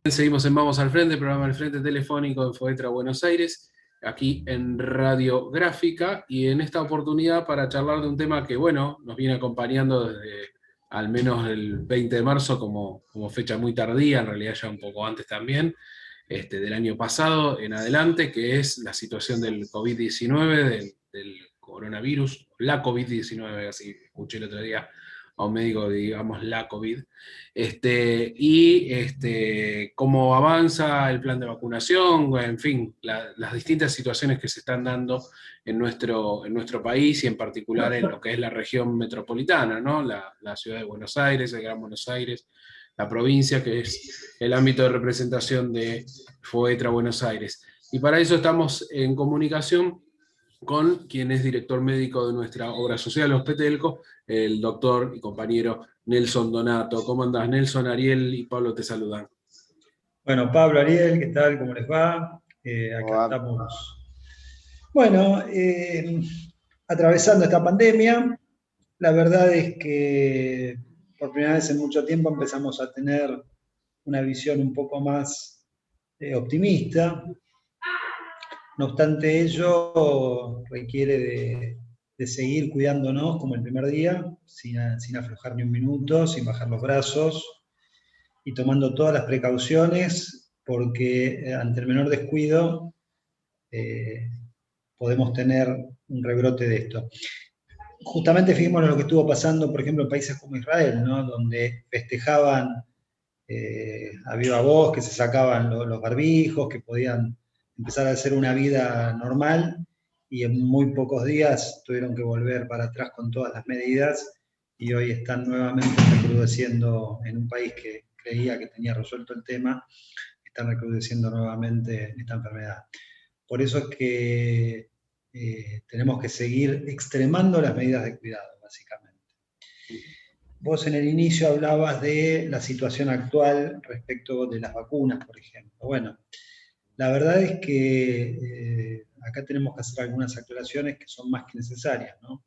Seguimos en Vamos al Frente, programa al Frente telefónico de Foetra Buenos Aires, aquí en Radio Gráfica, y en esta oportunidad para charlar de un tema que, bueno, nos viene acompañando desde al menos el 20 de marzo como fecha muy tardía, en realidad ya un poco antes también, del año pasado en adelante, que es la situación del COVID-19, del coronavirus, la COVID-19, así escuché el otro día a un médico, digamos, la COVID, cómo avanza el plan de vacunación, en fin, las distintas situaciones que se están dando en nuestro país y en particular en lo que es la región metropolitana, ¿no? La ciudad de Buenos Aires, el Gran Buenos Aires, la provincia, que es el ámbito de representación de FOETRA Buenos Aires. Y para eso estamos en comunicación con quien es director médico de nuestra obra social, Los Petelco, el doctor y compañero Nelson Donato. ¿Cómo andás, Nelson? Ariel y Pablo te saludan. Bueno, Pablo, Ariel, ¿qué tal? ¿Cómo les va? Acá estamos. Bueno, atravesando esta pandemia, la verdad es que por primera vez en mucho tiempo empezamos a tener una visión un poco más optimista. No obstante ello, requiere de seguir cuidándonos como el primer día, sin aflojar ni un minuto, sin bajar los brazos y tomando todas las precauciones, porque ante el menor descuido podemos tener un rebrote de esto. Justamente fijémonos lo que estuvo pasando, por ejemplo, en países como Israel, ¿no? Donde festejaban a viva voz, que se sacaban los barbijos, que podían empezar a hacer una vida normal, y en muy pocos días tuvieron que volver para atrás con todas las medidas, y hoy están nuevamente recrudeciendo en un país que creía que tenía resuelto el tema, están recrudeciendo nuevamente esta enfermedad. Por eso es que tenemos que seguir extremando las medidas de cuidado, básicamente. Vos en el inicio hablabas de la situación actual respecto de las vacunas, por ejemplo. Bueno, la verdad es que acá tenemos que hacer algunas aclaraciones que son más que necesarias, ¿no?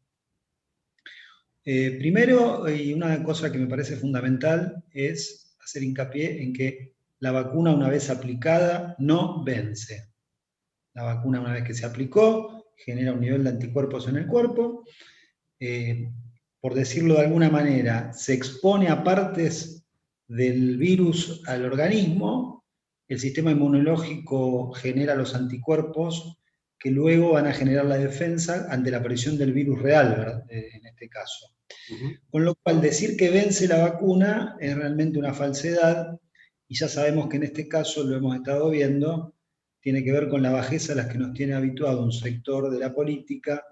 Primero, y una cosa que me parece fundamental, es hacer hincapié en que la vacuna una vez aplicada no vence. La vacuna una vez que se aplicó genera un nivel de anticuerpos en el cuerpo, por decirlo de alguna manera, se expone a partes del virus al organismo, el sistema inmunológico genera los anticuerpos que luego van a generar la defensa ante la aparición del virus real, ¿verdad? En este caso. Con lo cual, decir que vence la vacuna es realmente una falsedad, y ya sabemos que en este caso, lo hemos estado viendo, tiene que ver con la bajeza a la que nos tiene habituado un sector de la política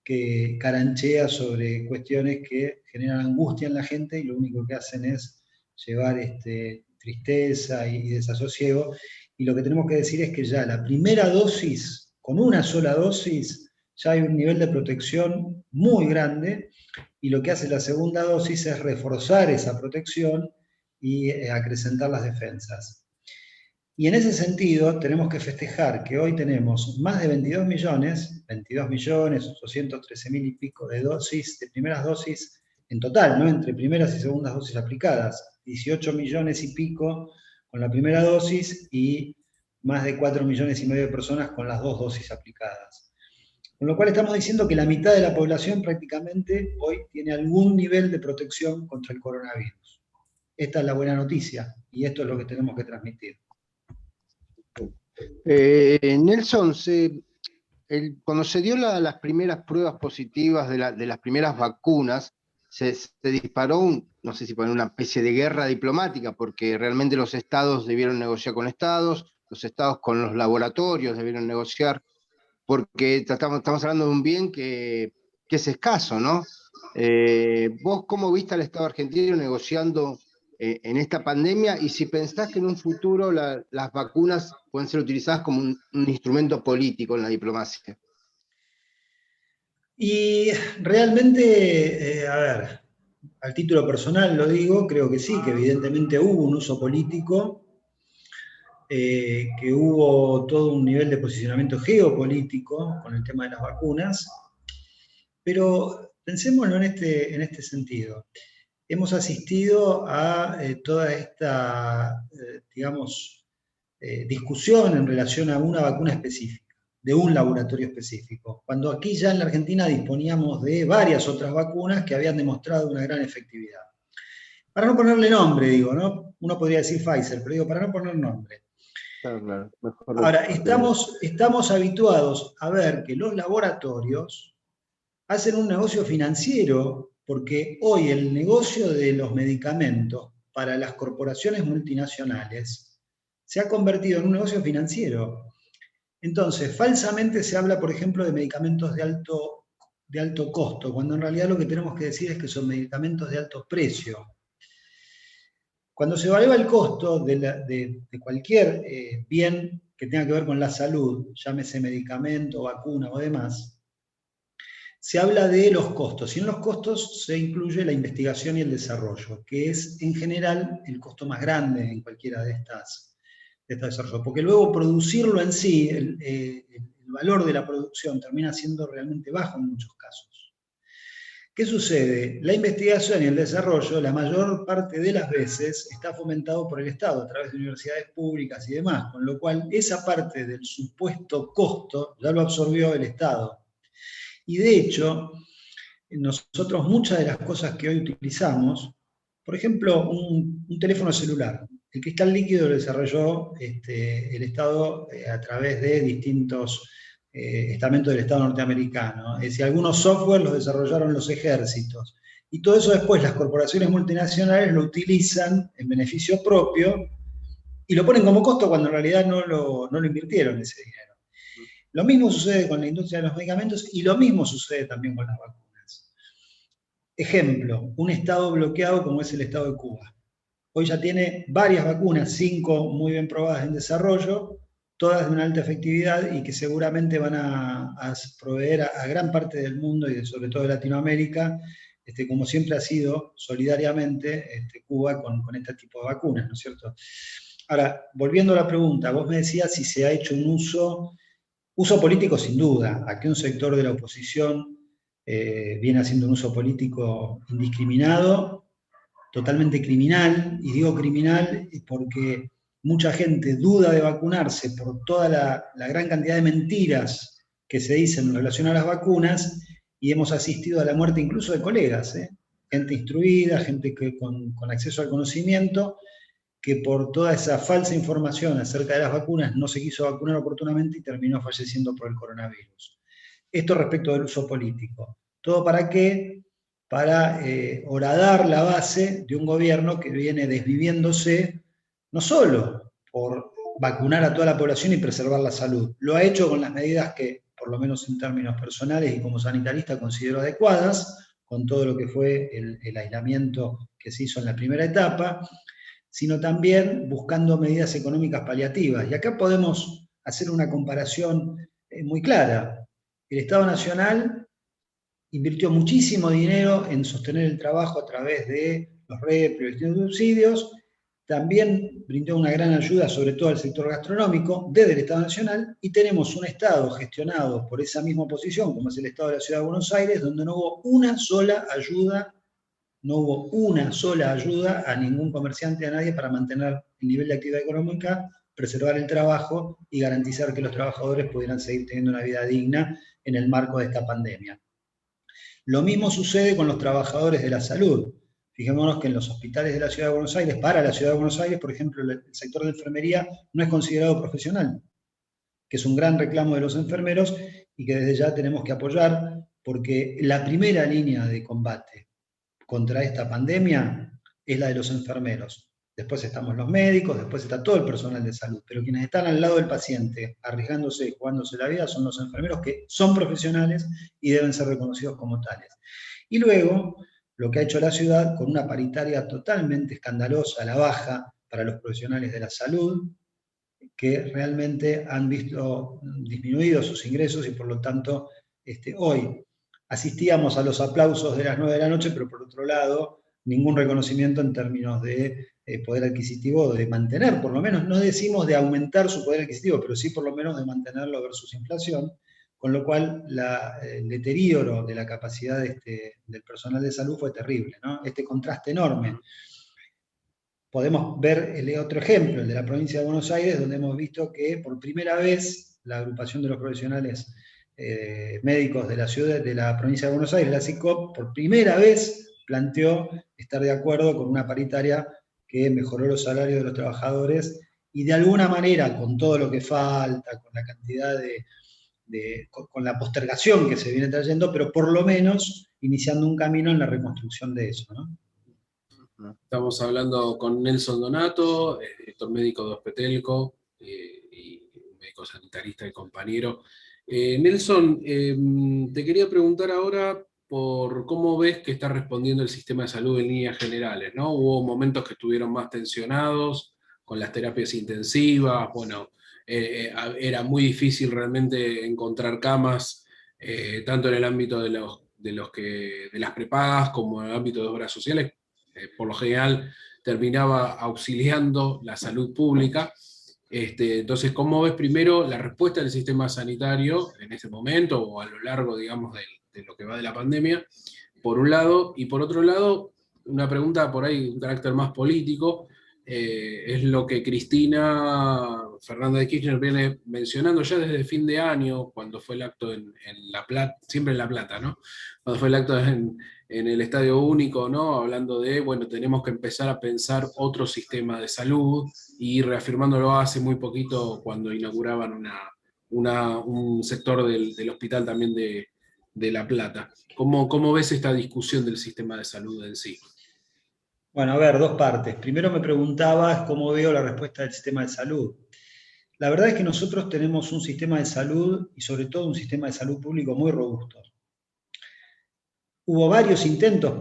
que caranchea sobre cuestiones que generan angustia en la gente y lo único que hacen es llevar tristeza y desasosiego. Y lo que tenemos que decir es que ya la primera dosis, con una sola dosis, ya hay un nivel de protección muy grande, y lo que hace la segunda dosis es reforzar esa protección y acrecentar las defensas. Y en ese sentido tenemos que festejar que hoy tenemos más de 22 millones 813.000 y pico de dosis, de primeras dosis en total, ¿no? Entre primeras y segundas dosis aplicadas, 18 millones y pico con la primera dosis y más de 4 millones y medio de personas con las dos dosis aplicadas. Con lo cual estamos diciendo que la mitad de la población prácticamente hoy tiene algún nivel de protección contra el coronavirus. Esta es la buena noticia y esto es lo que tenemos que transmitir. Nelson, cuando se dio las primeras pruebas positivas de las primeras vacunas, se disparó, no sé si poner una especie de guerra diplomática, porque realmente los estados debieron negociar con estados, los estados con los laboratorios debieron negociar, porque estamos hablando de un bien que es escaso, ¿no? ¿Vos cómo viste al Estado argentino negociando en esta pandemia, y si pensás que en un futuro las vacunas pueden ser utilizadas como un instrumento político en la diplomacia? Y realmente, a ver, al título personal lo digo, creo que sí, que evidentemente hubo un uso político, que hubo todo un nivel de posicionamiento geopolítico con el tema de las vacunas, pero pensémoslo en este sentido. hemos asistido a toda esta, digamos, discusión en relación a una vacuna específica, de un laboratorio específico, cuando aquí ya en la Argentina disponíamos de varias otras vacunas que habían demostrado una gran efectividad. Para no ponerle nombre, digo, ¿no? Uno podría decir Pfizer, pero digo, para no poner nombre. Claro, mejor. Ahora, estamos habituados a ver que los laboratorios hacen un negocio financiero, porque hoy el negocio de los medicamentos para las corporaciones multinacionales se ha convertido en un negocio financiero. Entonces, falsamente se habla, por ejemplo, de medicamentos de alto costo, cuando en realidad lo que tenemos que decir es que son medicamentos de alto precio. Cuando se evalúa el costo de cualquier bien que tenga que ver con la salud, llámese medicamento, vacuna o demás, se habla de los costos, y en los costos se incluye la investigación y el desarrollo, que es en general el costo más grande en cualquiera de estos desarrollos, porque luego producirlo en sí, el valor de la producción termina siendo realmente bajo en muchos casos. ¿Qué sucede? La investigación y el desarrollo, la mayor parte de las veces, está fomentado por el Estado a través de universidades públicas y demás, con lo cual esa parte del supuesto costo ya lo absorbió el Estado. Y de hecho, nosotros muchas de las cosas que hoy utilizamos, por ejemplo, un teléfono celular, el cristal líquido lo desarrolló el Estado a través de distintos estamentos del Estado norteamericano. Es decir, algunos software los desarrollaron los ejércitos. Y todo eso después las corporaciones multinacionales lo utilizan en beneficio propio y lo ponen como costo cuando en realidad no lo invirtieron ese dinero. Lo mismo sucede con la industria de los medicamentos y lo mismo sucede también con las vacunas. Ejemplo, un estado bloqueado como es el estado de Cuba. Hoy ya tiene varias vacunas, 5 muy bien probadas en desarrollo, todas de una alta efectividad y que seguramente van a proveer a gran parte del mundo y sobre todo de Latinoamérica, como siempre ha sido solidariamente Cuba con este tipo de vacunas, ¿no es cierto? Ahora, volviendo a la pregunta, vos me decías si se ha hecho un uso político sin duda. Aquí un sector de la oposición viene haciendo un uso político indiscriminado, totalmente criminal, y digo criminal porque mucha gente duda de vacunarse por toda la gran cantidad de mentiras que se dicen en relación a las vacunas, y hemos asistido a la muerte incluso de colegas, gente instruida, gente con acceso al conocimiento, que por toda esa falsa información acerca de las vacunas no se quiso vacunar oportunamente y terminó falleciendo por el coronavirus. Esto respecto del uso político. ¿Todo para qué? Para horadar la base de un gobierno que viene desviviéndose no solo por vacunar a toda la población y preservar la salud, lo ha hecho con las medidas que, por lo menos en términos personales y como sanitarista, considero adecuadas, con todo lo que fue el aislamiento que se hizo en la primera etapa, sino también buscando medidas económicas paliativas. Y acá podemos hacer una comparación muy clara. El Estado Nacional invirtió muchísimo dinero en sostener el trabajo a través de los REP y los distintos subsidios, también brindó una gran ayuda, sobre todo al sector gastronómico, desde el Estado Nacional, y tenemos un Estado gestionado por esa misma oposición, como es el Estado de la Ciudad de Buenos Aires, donde no hubo una sola ayuda a ningún comerciante, a nadie, para mantener el nivel de actividad económica, preservar el trabajo y garantizar que los trabajadores pudieran seguir teniendo una vida digna en el marco de esta pandemia. Lo mismo sucede con los trabajadores de la salud. Fijémonos que en los hospitales de la Ciudad de Buenos Aires, para la Ciudad de Buenos Aires, por ejemplo, el sector de enfermería no es considerado profesional, que es un gran reclamo de los enfermeros y que desde ya tenemos que apoyar, porque la primera línea de combate contra esta pandemia es la de los enfermeros. Después estamos los médicos, después está todo el personal de salud, pero quienes están al lado del paciente, arriesgándose y jugándose la vida, son los enfermeros, que son profesionales y deben ser reconocidos como tales. Y luego, lo que ha hecho la ciudad, con una paritaria totalmente escandalosa a la baja para los profesionales de la salud, que realmente han visto disminuidos sus ingresos y por lo tanto hoy asistíamos a los aplausos de las 9 de la noche, pero por otro lado, ningún reconocimiento en términos de poder adquisitivo, de mantener, por lo menos, no decimos de aumentar su poder adquisitivo, pero sí por lo menos de mantenerlo versus inflación, con lo cual el deterioro de la capacidad del personal de salud fue terrible, ¿no? Este contraste enorme. Podemos ver el otro ejemplo, el de la provincia de Buenos Aires, donde hemos visto que por primera vez la agrupación de los profesionales médicos de la ciudad, de la provincia de Buenos Aires, la CICOP, por primera vez planteó estar de acuerdo con una paritaria que mejoró los salarios de los trabajadores y de alguna manera, con todo lo que falta, con la cantidad con la postergación que se viene trayendo, pero por lo menos iniciando un camino en la reconstrucción de eso, ¿no? Estamos hablando con Nelson Donato, director médico de Ospetelco, y médico sanitarista y compañero. Nelson, te quería preguntar ahora por cómo ves que está respondiendo el sistema de salud en líneas generales, ¿no? Hubo momentos que estuvieron más tensionados con las terapias intensivas, bueno, era muy difícil realmente encontrar camas, tanto en el ámbito de las prepagas como en el ámbito de obras sociales. Por lo general terminaba auxiliando la salud pública. Entonces, ¿cómo ves primero la respuesta del sistema sanitario en ese momento o a lo largo, digamos, de lo que va de la pandemia, por un lado? Y por otro lado, una pregunta por ahí de un carácter más político, es lo que Cristina Fernández de Kirchner viene mencionando ya desde fin de año, cuando fue el acto en La Plata, siempre en La Plata, ¿no? Cuando fue el acto en el Estadio Único, ¿no? Hablando de, bueno, tenemos que empezar a pensar otro sistema de salud, y reafirmándolo hace muy poquito cuando inauguraban un sector del hospital también de La Plata. ¿Cómo ves esta discusión del sistema de salud en sí? Bueno, a ver, dos partes. Primero me preguntabas cómo veo la respuesta del sistema de salud. La verdad es que nosotros tenemos un sistema de salud, y sobre todo un sistema de salud público muy robusto. Hubo varios intentos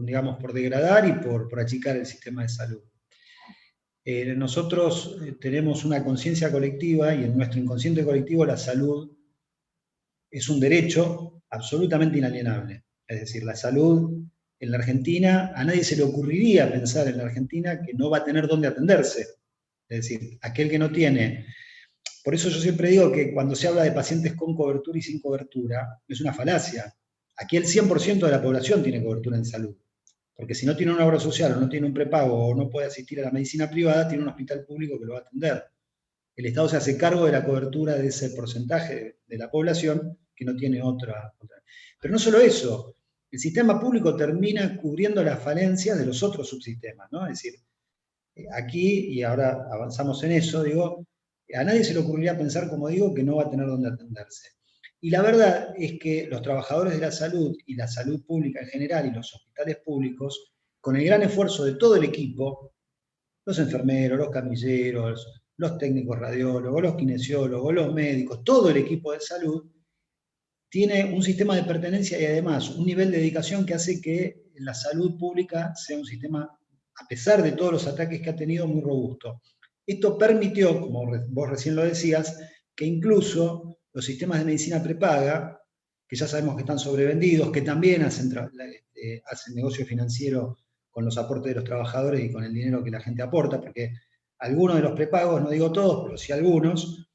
digamos, por degradar y por achicar el sistema de salud. Nosotros tenemos una conciencia colectiva, y en nuestro inconsciente colectivo la salud es un derecho absolutamente inalienable. Es decir, la salud en la Argentina, a nadie se le ocurriría pensar en la Argentina que no va a tener dónde atenderse. Es decir, aquel que no tiene... Por eso yo siempre digo que cuando se habla de pacientes con cobertura y sin cobertura, es una falacia. Aquí el 100% de la población tiene cobertura en salud. Porque si no tiene una obra social, o no tiene un prepago, o no puede asistir a la medicina privada, tiene un hospital público que lo va a atender. El Estado se hace cargo de la cobertura de ese porcentaje de la población que no tiene otra. Pero no solo eso, el sistema público termina cubriendo las falencias de los otros subsistemas, ¿no? Es decir, aquí, y ahora avanzamos en eso, digo, a nadie se le ocurriría pensar, como digo, que no va a tener dónde atenderse. Y la verdad es que los trabajadores de la salud y la salud pública en general y los hospitales públicos, con el gran esfuerzo de todo el equipo, los enfermeros, los camilleros, los técnicos radiólogos, los kinesiólogos, los médicos, todo el equipo de salud, tiene un sistema de pertenencia y además un nivel de dedicación que hace que la salud pública sea un sistema, a pesar de todos los ataques que ha tenido, muy robusto. Esto permitió, como vos recién lo decías, que incluso los sistemas de medicina prepaga, que ya sabemos que están sobrevendidos, que también hacen negocio financiero con los aportes de los trabajadores y con el dinero que la gente aporta, porque algunos de los prepagos, no digo todos, pero sí algunos,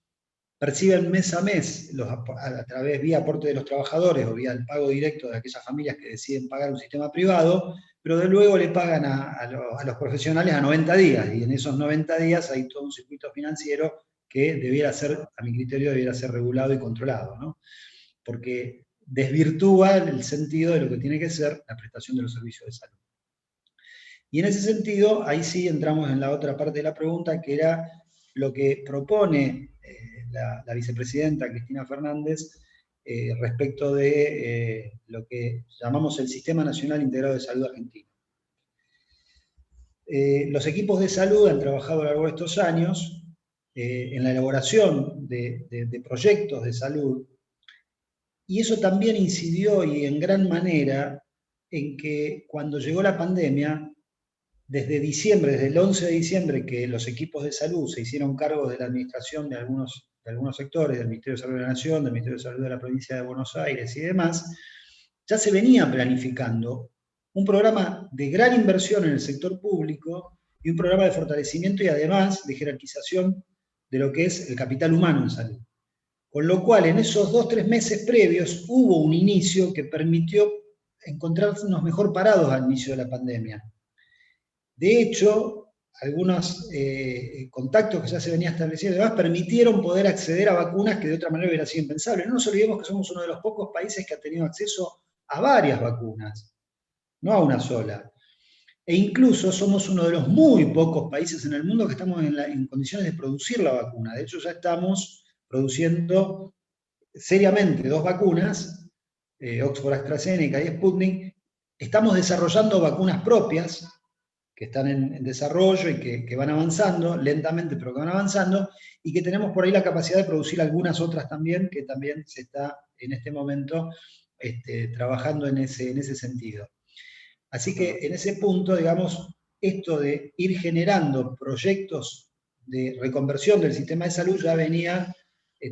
perciben mes a mes, a través vía aporte de los trabajadores o vía el pago directo de aquellas familias que deciden pagar un sistema privado, pero de luego le pagan a los profesionales a 90 días, y en esos 90 días hay todo un circuito financiero que debiera ser, a mi criterio, debiera ser regulado y controlado, ¿no? Porque desvirtúa el sentido de lo que tiene que ser la prestación de los servicios de salud. Y en ese sentido, ahí sí entramos en la otra parte de la pregunta, que era lo que propone la vicepresidenta Cristina Fernández respecto de lo que llamamos el Sistema Nacional Integrado de Salud Argentino. Los equipos de salud han trabajado a lo largo de estos años en la elaboración de proyectos de salud, y eso también incidió y en gran manera en que cuando llegó la pandemia, desde diciembre, desde el 11 de diciembre, que los equipos de salud se hicieron cargo de la administración de algunos sectores, del Ministerio de Salud de la Nación, del Ministerio de Salud de la Provincia de Buenos Aires y demás, ya se venía planificando un programa de gran inversión en el sector público y un programa de fortalecimiento y además de jerarquización de lo que es el capital humano en salud. Con lo cual, en esos 2-3 meses previos hubo un inicio que permitió encontrarnos mejor parados al inicio de la pandemia. De hecho, algunos contactos que ya se venían estableciendo además permitieron poder acceder a vacunas que de otra manera hubiera sido impensable. No nos olvidemos que somos uno de los pocos países que ha tenido acceso a varias vacunas, no a una sola. E incluso somos uno de los muy pocos países en el mundo que estamos en condiciones de producir la vacuna. De hecho, ya estamos produciendo seriamente 2 vacunas, Oxford AstraZeneca y Sputnik. Estamos desarrollando vacunas propias, que están en desarrollo y que van avanzando, lentamente, pero que van avanzando, y que tenemos por ahí la capacidad de producir algunas otras también, que también se está en este momento trabajando en ese sentido. Así que en ese punto, digamos, esto de ir generando proyectos de reconversión del sistema de salud ya venía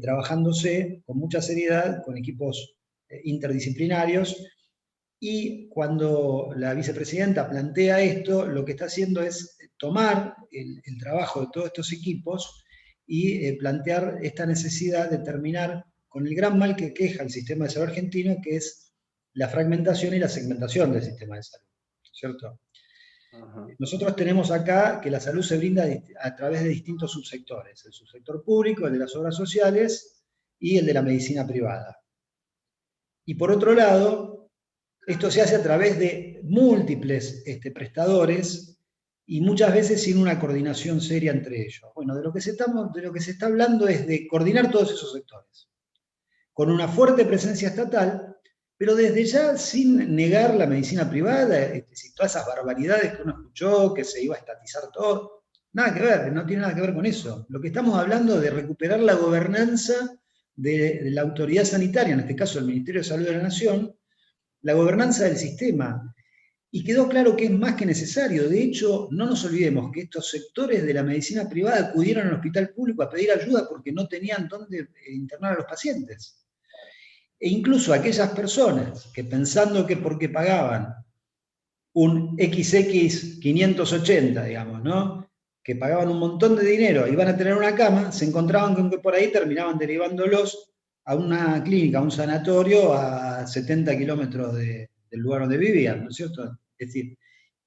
trabajándose con mucha seriedad, con equipos interdisciplinarios, y cuando la vicepresidenta plantea esto, lo que está haciendo es tomar el trabajo de todos estos equipos y plantear esta necesidad de terminar con el gran mal que queja el sistema de salud argentino, que es la fragmentación y la segmentación del sistema de salud, ¿cierto? Nosotros tenemos acá que la salud se brinda a través de distintos subsectores, el subsector público, el de las obras sociales y el de la medicina privada. Y por otro lado, esto se hace a través de múltiples prestadores y muchas veces sin una coordinación seria entre ellos. Bueno, de lo que se está hablando es de coordinar todos esos sectores, con una fuerte presencia estatal, pero desde ya sin negar la medicina privada, todas esas barbaridades que uno escuchó, que se iba a estatizar todo, nada que ver, no tiene nada que ver con eso. Lo que estamos hablando es de recuperar la gobernanza de la autoridad sanitaria, en este caso el Ministerio de Salud de la Nación, la gobernanza del sistema. Y quedó claro que es más que necesario. De hecho, no nos olvidemos que estos sectores de la medicina privada acudieron al hospital público a pedir ayuda porque no tenían dónde internar a los pacientes. E incluso aquellas personas que pensando que porque pagaban un XX 580, digamos, ¿no?, que pagaban un montón de dinero y iban a tener una cama, se encontraban con que por ahí terminaban derivándolos a una clínica, a un sanatorio a 70 kilómetros del lugar donde vivían, ¿no es cierto? Es decir,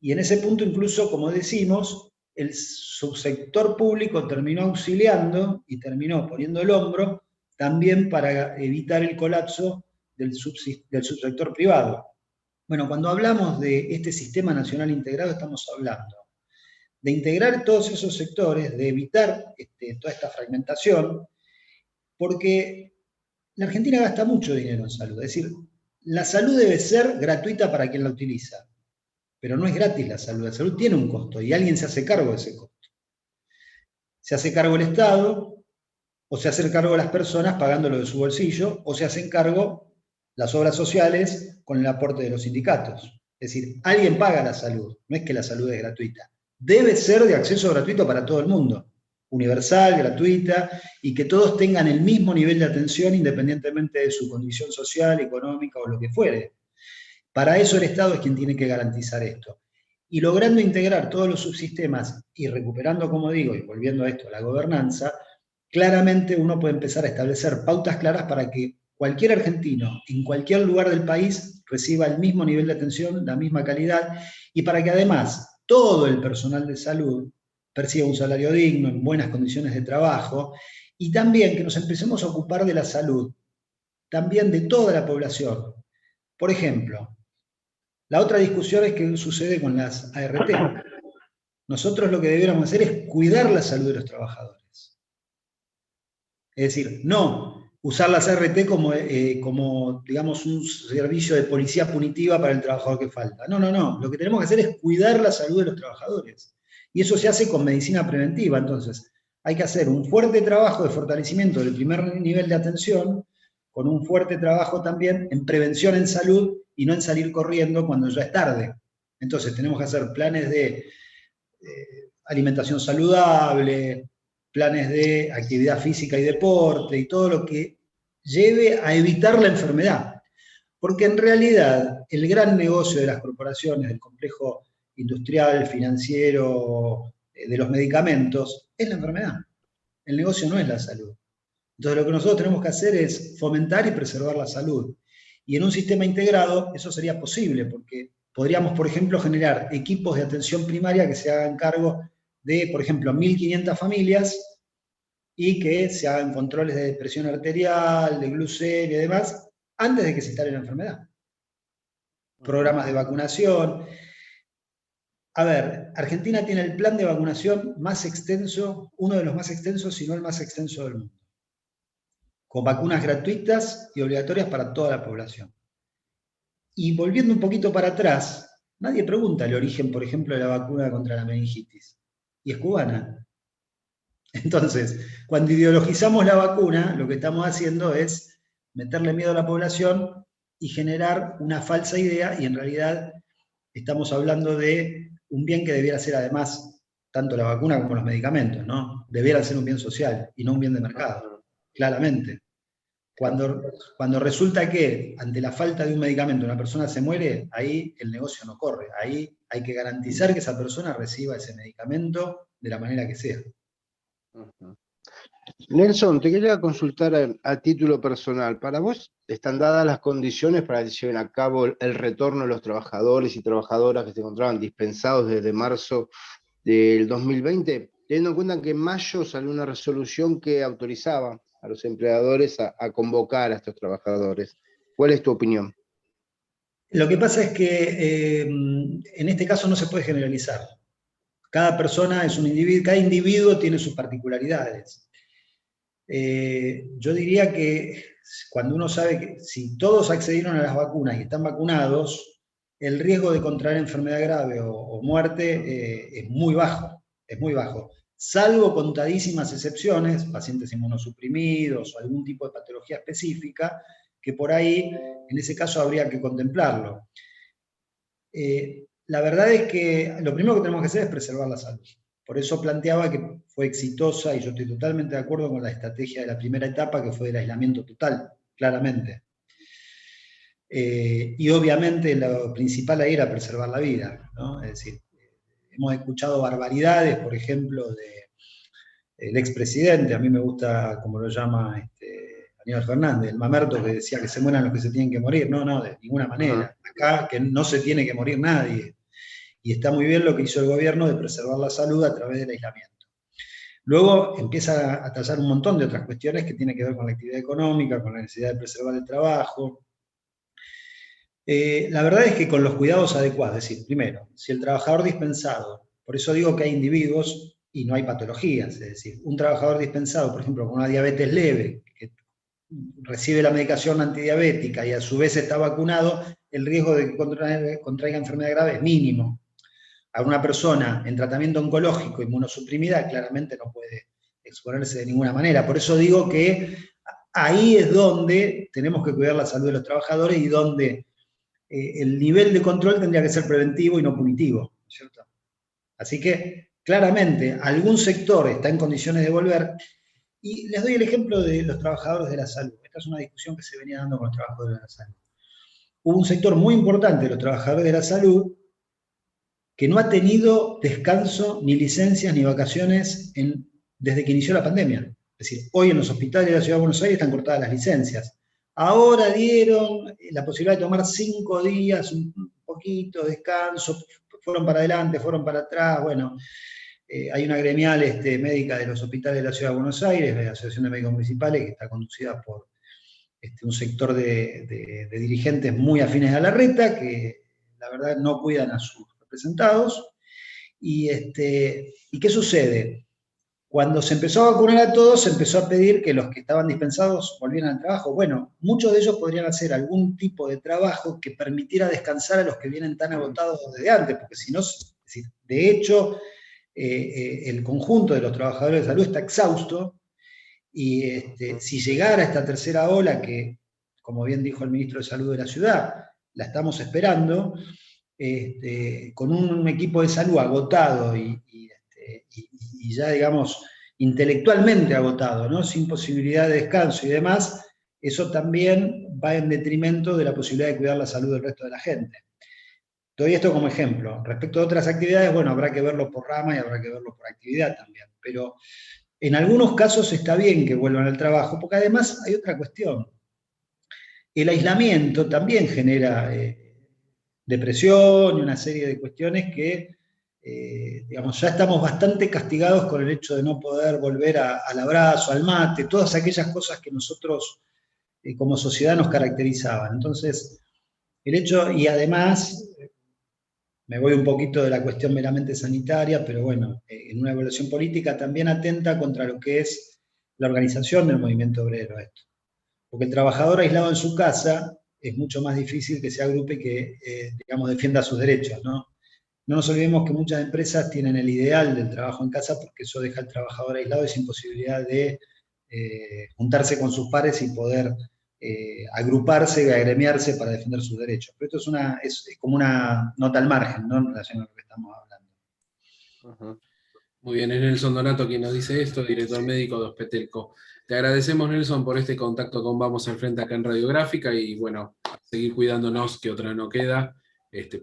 y en ese punto incluso, como decimos, el subsector público terminó auxiliando y terminó poniendo el hombro también para evitar el colapso del subsector privado. Bueno, cuando hablamos de este sistema nacional integrado, estamos hablando de integrar todos esos sectores, de evitar toda esta fragmentación, porque la Argentina gasta mucho dinero en salud. Es decir, la salud debe ser gratuita para quien la utiliza, pero no es gratis la salud tiene un costo y alguien se hace cargo de ese costo. Se hace cargo el Estado, o se hacen cargo las personas pagándolo de su bolsillo, o se hacen cargo las obras sociales con el aporte de los sindicatos. Es decir, alguien paga la salud, no es que la salud es gratuita. Debe ser de acceso gratuito para todo el mundo, universal, gratuita, y que todos tengan el mismo nivel de atención independientemente de su condición social, económica o lo que fuere. Para eso el Estado es quien tiene que garantizar esto. Y logrando integrar todos los subsistemas y recuperando, como digo, y volviendo a esto, la gobernanza, claramente uno puede empezar a establecer pautas claras para que cualquier argentino, en cualquier lugar del país, reciba el mismo nivel de atención, la misma calidad, y para que además todo el personal de salud perciba un salario digno, en buenas condiciones de trabajo, y también que nos empecemos a ocupar de la salud, también de toda la población. Por ejemplo, la otra discusión es qué sucede con las ART. Nosotros lo que debiéramos hacer es cuidar la salud de los trabajadores. Es decir, no usar las ART como, digamos, un servicio de policía punitiva para el trabajador que falta. No, no, no. Lo que tenemos que hacer es cuidar la salud de los trabajadores. Y eso se hace con medicina preventiva. Entonces, hay que hacer un fuerte trabajo de fortalecimiento del primer nivel de atención, con un fuerte trabajo también en prevención en salud y no en salir corriendo cuando ya es tarde. Entonces, tenemos que hacer planes de alimentación saludable, planes de actividad física y deporte, y todo lo que lleve a evitar la enfermedad. Porque en realidad el gran negocio de las corporaciones, del complejo industrial, financiero, de los medicamentos, es la enfermedad. El negocio no es la salud. Entonces lo que nosotros tenemos que hacer es fomentar y preservar la salud. Y en un sistema integrado eso sería posible, porque podríamos, por ejemplo, generar equipos de atención primaria que se hagan cargo de, por ejemplo, 1.500 familias y que se hagan controles de presión arterial, de glucemia y demás, antes de que se instale la enfermedad. Programas de vacunación. A ver, Argentina tiene el plan de vacunación más extenso, uno de los más extensos, si no el más extenso del mundo, con vacunas gratuitas y obligatorias para toda la población. Y volviendo un poquito para atrás, nadie pregunta el origen, por ejemplo, de la vacuna contra la meningitis, y es cubana. Entonces, cuando ideologizamos la vacuna, lo que estamos haciendo es meterle miedo a la población y generar una falsa idea, y en realidad estamos hablando de un bien que debiera ser además, tanto la vacuna como los medicamentos, ¿no? Debieran ser un bien social y no un bien de mercado, claramente. Cuando resulta que ante la falta de un medicamento una persona se muere, ahí el negocio no corre, ahí hay que garantizar que esa persona reciba ese medicamento de la manera que sea. Nelson, te quería consultar a título personal. ¿Para vos están dadas las condiciones para que se lleven a cabo el retorno de los trabajadores y trabajadoras que se encontraban dispensados desde marzo del 2020? Teniendo en cuenta que en mayo salió una resolución que autorizaba a los empleadores a convocar a estos trabajadores. ¿Cuál es tu opinión? Lo que pasa es que en este caso no se puede generalizar. Cada persona es un individuo, cada individuo tiene sus particularidades. Yo diría que cuando uno sabe que si todos accedieron a las vacunas y están vacunados, el riesgo de contraer enfermedad grave o muerte es muy bajo, salvo contadísimas excepciones, pacientes inmunosuprimidos o algún tipo de patología específica, que por ahí, en ese caso, habría que contemplarlo. La verdad es que lo primero que tenemos que hacer es preservar la salud. Por eso planteaba que fue exitosa, y yo estoy totalmente de acuerdo con la estrategia de la primera etapa, que fue el aislamiento total, claramente. Y obviamente lo principal ahí era preservar la vida, ¿no? Es decir, hemos escuchado barbaridades, por ejemplo, del expresidente, a mí me gusta como lo llama Aníbal Fernández, el mamerto, que decía que se mueran los que se tienen que morir. No, de ninguna manera. Acá que no se tiene que morir nadie. Y está muy bien lo que hizo el gobierno de preservar la salud a través del aislamiento. Luego empieza a tallar un montón de otras cuestiones que tienen que ver con la actividad económica, con la necesidad de preservar el trabajo. La verdad es que con los cuidados adecuados, es decir, primero, si el trabajador dispensado, por eso digo que hay individuos y no hay patologías, es decir, un trabajador dispensado, por ejemplo, con una diabetes leve, que recibe la medicación antidiabética y a su vez está vacunado, el riesgo de que contraiga enfermedad grave es mínimo. A una persona en tratamiento oncológico inmunosuprimida claramente no puede exponerse de ninguna manera. Por eso digo que ahí es donde tenemos que cuidar la salud de los trabajadores y donde el nivel de control tendría que ser preventivo y no punitivo, ¿cierto? Así que claramente algún sector está en condiciones de volver. Y les doy el ejemplo de los trabajadores de la salud. Esta es una discusión que se venía dando con los trabajadores de la salud. Hubo un sector muy importante de los trabajadores de la salud que no ha tenido descanso, ni licencias, ni vacaciones desde que inició la pandemia. Es decir, hoy en los hospitales de la Ciudad de Buenos Aires están cortadas las licencias. Ahora dieron la posibilidad de tomar 5 días, un poquito de descanso, fueron para adelante, fueron para atrás, bueno. Hay una gremial médica de los hospitales de la Ciudad de Buenos Aires, la Asociación de Médicos Municipales, que está conducida por un sector de dirigentes muy afines a Larreta, que la verdad no cuidan a sus representados. ¿Y qué sucede? Cuando se empezó a vacunar a todos, se empezó a pedir que los que estaban dispensados volvieran al trabajo. Bueno, muchos de ellos podrían hacer algún tipo de trabajo que permitiera descansar a los que vienen tan agotados desde antes, porque si no, es decir, de hecho, el conjunto de los trabajadores de salud está exhausto, y si llegara esta tercera ola, que como bien dijo el ministro de Salud de la ciudad, la estamos esperando, con un equipo de salud agotado y ya digamos intelectualmente agotado, ¿no? Sin posibilidad de descanso y demás, eso también va en detrimento de la posibilidad de cuidar la salud del resto de la gente. Doy esto como ejemplo. Respecto a otras actividades, bueno, habrá que verlo por rama y habrá que verlo por actividad también. Pero En algunos casos está bien que vuelvan al trabajo, porque además hay otra cuestión. El aislamiento también genera depresión y una serie de cuestiones que, digamos, ya estamos bastante castigados con el hecho de no poder volver al abrazo, al mate, todas aquellas cosas que nosotros como sociedad nos caracterizaban. Entonces, el hecho, y además, me voy un poquito de la cuestión meramente sanitaria, pero bueno, en una evaluación política también atenta contra lo que es la organización del movimiento obrero esto. Porque el trabajador aislado en su casa es mucho más difícil que se agrupe y que, digamos, defienda sus derechos, ¿no? No nos olvidemos que muchas empresas tienen el ideal del trabajo en casa porque eso deja al trabajador aislado y sin posibilidad de juntarse con sus pares y poder agruparse, agremiarse para defender sus derechos. Pero esto es como una nota al margen, ¿no? En relación a lo que estamos hablando. Muy bien, es Nelson Donato quien nos dice esto, director médico de Ospetelco. Te agradecemos, Nelson, por este contacto con Vamos al Frente acá en Radiográfica y bueno, a seguir cuidándonos, que otra no queda.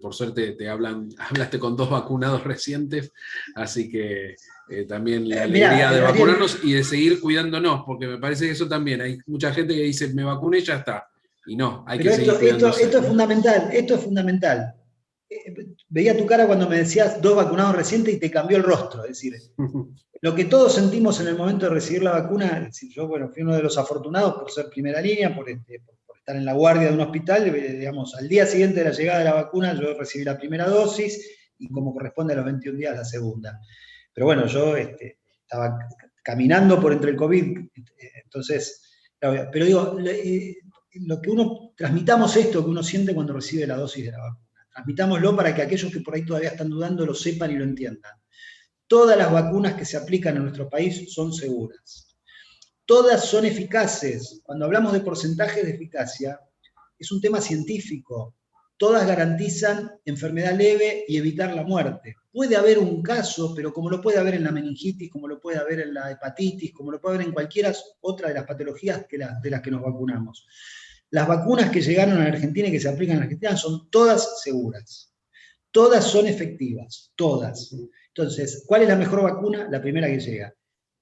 Por suerte hablaste con 2 vacunados recientes, así que también la alegría de vacunarnos y de seguir cuidándonos, porque me parece que eso también, hay mucha gente que dice, me vacuné y ya está. Y no, hay que seguir cuidándose. Esto es fundamental. Veía tu cara cuando me decías 2 vacunados recientes y te cambió el rostro. Es decir, lo que todos sentimos en el momento de recibir la vacuna, es decir, yo bueno, fui uno de los afortunados por ser primera línea, por estar en la guardia de un hospital, digamos, al día siguiente de la llegada de la vacuna yo recibí la primera dosis y como corresponde a los 21 días la segunda. Pero bueno, yo estaba caminando por entre el COVID, entonces, pero digo, lo que transmitamos esto que uno siente cuando recibe la dosis de la vacuna. Transmitámoslo para que aquellos que por ahí todavía están dudando lo sepan y lo entiendan. Todas las vacunas que se aplican en nuestro país son seguras. Todas son eficaces. Cuando hablamos de porcentajes de eficacia, es un tema científico. Todas garantizan enfermedad leve y evitar la muerte. Puede haber un caso, pero como lo puede haber en la meningitis, como lo puede haber en la hepatitis, como lo puede haber en cualquiera otra de las patologías de las que nos vacunamos. Las vacunas que llegaron a la Argentina y que se aplican en la Argentina son todas seguras. Todas son efectivas, todas. Entonces, ¿cuál es la mejor vacuna? La primera que llega.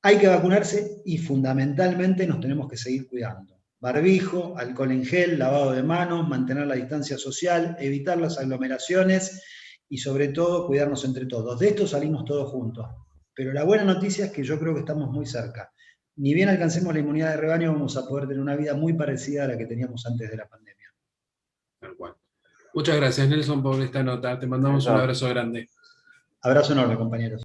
Hay que vacunarse y fundamentalmente nos tenemos que seguir cuidando. Barbijo, alcohol en gel, lavado de manos, mantener la distancia social, evitar las aglomeraciones y sobre todo cuidarnos entre todos. De esto salimos todos juntos. Pero la buena noticia es que yo creo que estamos muy cerca. Ni bien alcancemos la inmunidad de rebaño, vamos a poder tener una vida muy parecida a la que teníamos antes de la pandemia. Tal cual. Muchas gracias, Nelson, por esta nota. Te mandamos un abrazo grande. Abrazo enorme, compañeros.